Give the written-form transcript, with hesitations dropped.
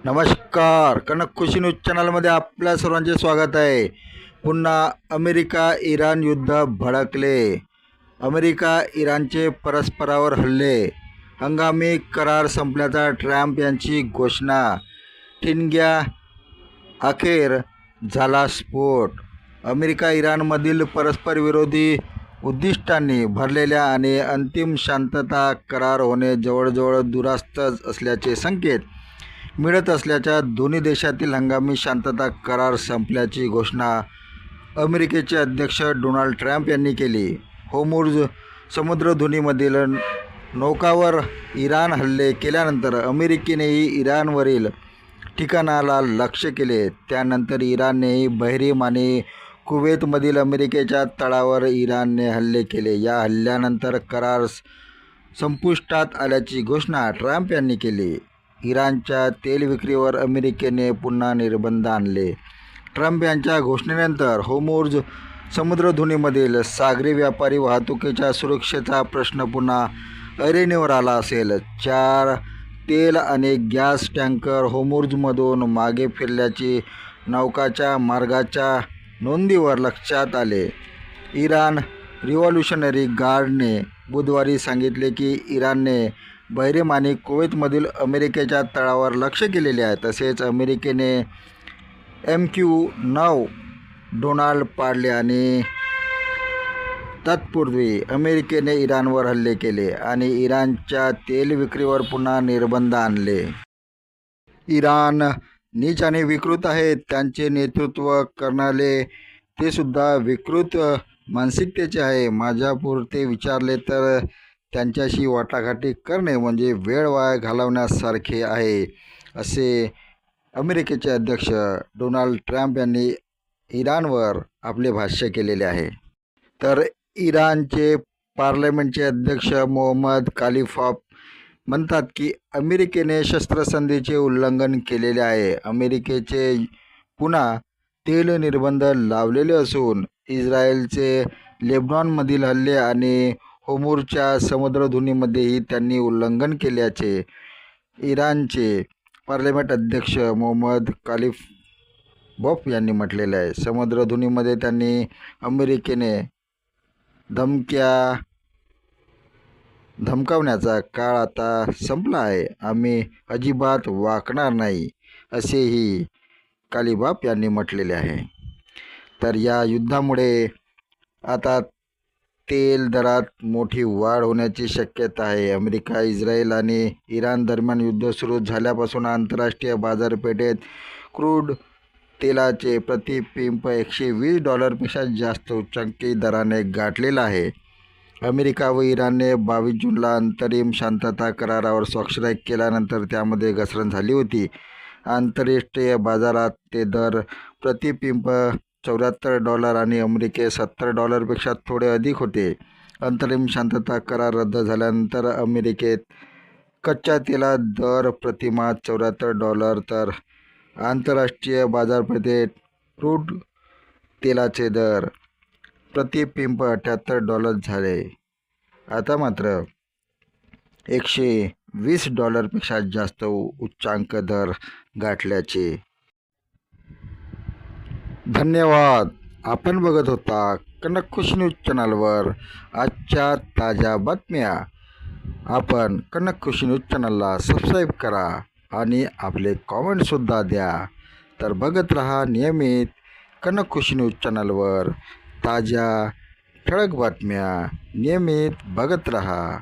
नमस्कार. कनक खुशी न्यूज चॅनलमध्ये आपल्या सर्वांचे स्वागत आहे. पुन्हा अमेरिका इराण युद्ध भडकले. अमेरिका इराणचे परस्परावर हल्ले. हंगामी करार संपल्याचा ट्रम्प यांची घोषणा. ठिणग्या अखेर झाला स्फोट. अमेरिका इराणमधील परस्परविरोधी उद्दिष्टांनी भरलेल्या आणि अंतिम शांतता करार होणे जवळजवळ दूरस्थ असल्याचे संकेत मिळत असल्याच्या दोन्ही देशातील हंगामी शांतता करार संपल्याची घोषणा अमेरिकेचे अध्यक्ष डोनाल्ड ट्रम्प यांनी केली. होर्मुझ समुद्रधुनीमधील नौकांवर इराण हल्ले केल्यानंतर अमेरिकेनेही इराणवरील ठिकाणाला लक्ष्य केले. त्यानंतर इराणनेही बहरीन आणि कुवेतमधील अमेरिकेच्या तळावर इराणने हल्ले केले. या हल्ल्यानंतर करार संपुष्टात आल्याची घोषणा ट्रम्प यांनी केली. इराणच्या तेल विक्रीवर अमेरिकेने पुन्हा निर्बंध आणले. ट्रम्प यांच्या घोषणेनंतर होर्मुझ समुद्रधुनीमधील सागरी व्यापारी वाहतुकीच्या सुरक्षेचा प्रश्न पुन्हा ऐरणीवर आला असेल. 4 तेल आणि गॅस टँकर होर्मुझमधून मागे फिरल्याची नौकांच्या मार्गाच्या नोंदीवर लक्षात आले. इराण रिव्हॉल्युशनरी गार्डने बुधवारी सांगितले की इराणने बहरीन आणि कुवेतमधील अमेरिकेच्या तळावर लक्ष केलेले आहे. तसेच अमेरिकेने MQ-9 ड्रोन पाडले आणि तत्पूर्वी अमेरिकेने इराणवर हल्ले केले आणि इराणच्या तेल विक्रीवर पुन्हा निर्बंध आणले. इराण नीच आणि विकृत आहेत. त्यांचे नेतृत्व करणारे ते सुद्धा विकृत मानसिकतेचे आहे. माझ्यापुरते विचारले तर त्यांच्याशी वाटाघाटी करणे म्हणजे वेळ वाया घालवण्यासारखे आहे, असे अमेरिकेचे अध्यक्ष डोनाल्ड ट्रम्प यांनी इराणवर आपले भाष्य केलेले आहे. तर इराणचे पार्लमेंटचे अध्यक्ष मोहम्मद खलिफाफ म्हणतात की अमेरिकेने शस्त्रसंधीचे उल्लंघन केलेले आहे. अमेरिकेचे पुन्हा तेल निर्बंध लावलेले असून इस्रायलचे लेबनॉनमधील हल्ले आणि होर्मुझच्या समुद्रधुनीमध्येही त्यांनी उल्लंघन केल्याचे इराणचे पार्लमेंट अध्यक्ष मोहम्मद खलिफाफ यांनी म्हटलेले आहे. समुद्रधुनीमध्ये त्यांनी अमेरिकेने धमकावण्याचा काळ आता संपला आहे. आम्ही अजिबात वाकणार नाही, असेही खलिफाफ यांनी म्हटलेले आहे. तर या युद्धामुळे आता तेल दरात मोठी वाढ होण्याची शक्यता आहे. अमेरिका, इस्रायल आणि इराण दरम्यान युद्ध सुरू झाल्यापासून आंतरराष्ट्रीय बाजारपेठेत क्रूड तेलाचे प्रतिपिंप $120पेक्षा जास्त उच्चांकी दराने गाठलेला आहे. अमेरिका व इराणने 22 जूनला अंतरिम शांतता करारावर स्वाक्षरी केल्यानंतर त्यामध्ये घसरण झाली होती. आंतरराष्ट्रीय बाजारात ते दर प्रतिपिंप $74 आणि अमेरिकेत $70पेक्षा थोडे अधिक होते. अंतरिम शांतता करार रद्द झाल्यानंतर अमेरिकेत कच्च्या तेला दर प्रतिमाह $74 तर आंतरराष्ट्रीय बाजारपेठेत क्रूड तेलाचे दर प्रतिपिंप $78 झाले. आता मात्र $120पेक्षा जास्त उच्चांक दर गाठल्याचे. धन्यवाद. आपण बघत होता कनक खुशी न्यूज चॅनलवर आजच्या ताज्या बातम्या. आपण कनक खुशी न्यूज चॅनलला सबस्क्राईब करा आणि आपले कॉमेंटसुद्धा द्या. तर बघत रहा नियमित कनक खुशी न्यूज चॅनलवर ताज्या ठळक बातम्या. नियमित बघत रहा.